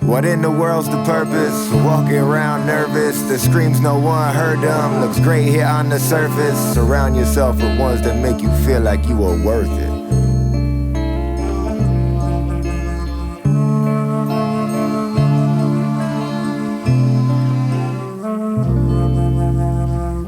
What in the world's the purpose? Walking around nervous, the screams no one heard them. Looks great here on the surface. Surround yourself with ones that make you feel like you are worth it.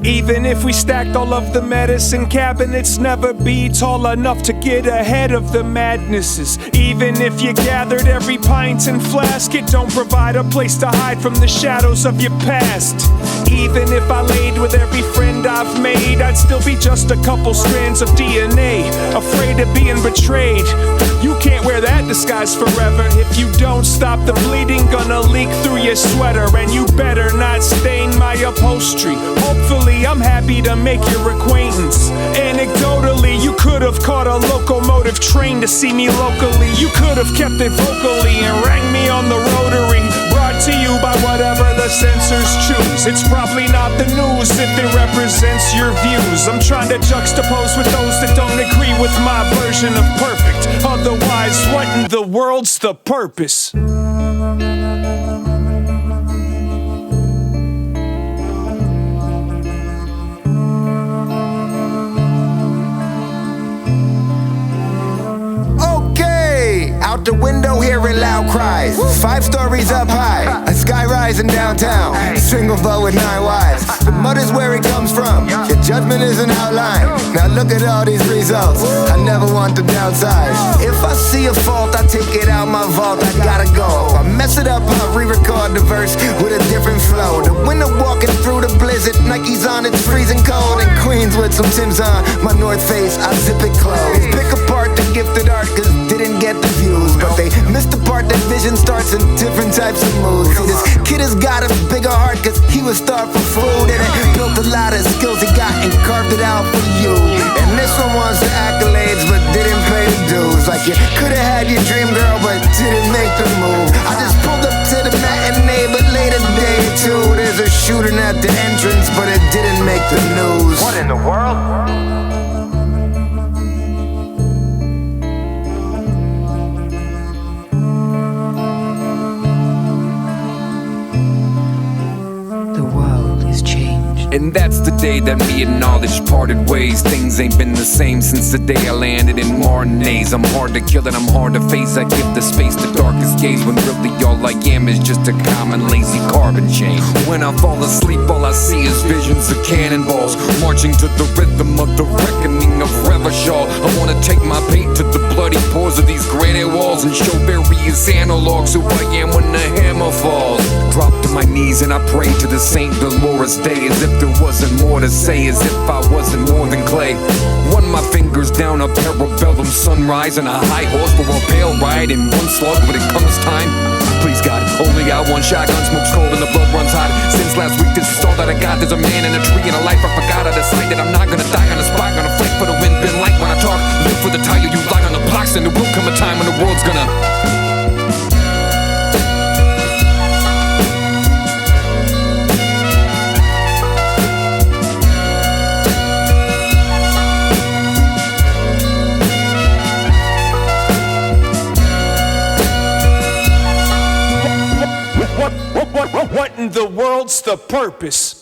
Even if we stacked all of the medicine cabinets, never be tall enough to get ahead of the madnesses. Even if you gathered every pint and flask, it don't provide a place to hide from the shadows of your past. Even if I laid with every friend I've made, I'd still be just a couple strands of DNA, afraid of being betrayed. You can't wear that disguise forever. If you don't stop the bleeding, gonna leak through your sweater. And you better not stain my upholstery. Hopefully I'm happy to make your acquaintance. Anecdotally, you could have caught a locomotive train to see me locally. You could have kept it vocally and rang me on the rotary. Brought to you by whatever the censors choose. It's probably not the news if it represents your views. I'm trying to juxtapose with those that don't agree with my version of perfect. Otherwise, what in the world's the purpose? Out the window hearing loud cries. 5 stories up high, a sky rising downtown. Single boat with 9 wives. The mud is where it comes from. Your judgment is an outline. Now look at all these results. I never want to downsize. If I see a fault, I take it out my vault. I gotta go. If I mess it up, I'll re-record the verse with a different flow. The winter walking through the blizzard, Nike's on, it's freezing cold. In Queens with some Timbs on, my North Face, I zip it closed. Pick apart the gifted art, cause didn't get the views. But they missed the part that vision starts in different types of moods. See, this kid has got a bigger heart cause he was starved for food. And it built a lot of skills he got and carved it out for you. And this one wants the accolades but didn't pay the dues. Like you could've had your dream girl but didn't make the move. I just pulled up to the matinee but late a day or two. There's a shooting at the entrance but it didn't make the news. What in the world? And that's the day that me and knowledge parted ways. Things ain't been the same since the day I landed in Martinez. I'm hard to kill and I'm hard to face. I give the space the darkest gaze, when really all I am is just a common lazy carbon chain. When I fall asleep, all I see is visions of cannonballs marching to the rhythm of the reckoning of Revachol. I wanna take my paint to the bloody pores of these granite walls and show various analogs who I am when the hammer falls. Drop to my knees and I pray to the Saint Dolores Day, as if there wasn't more to say, as if I wasn't more than clay. Run my fingers down a parabellum sunrise and a high horse for a pale ride in one slug when it comes time. Please God, only got one shotgun, smoke's cold and the blood runs hot. Since last week this is all that I got. There's a man in a tree and a life I forgot. I decide that I'm not gonna die on the spot. Gonna fight for the wind, been light when I talk. Live for the tire, you lie on the blocks. And there will come a time when the world's gonna What in the world's the purpose?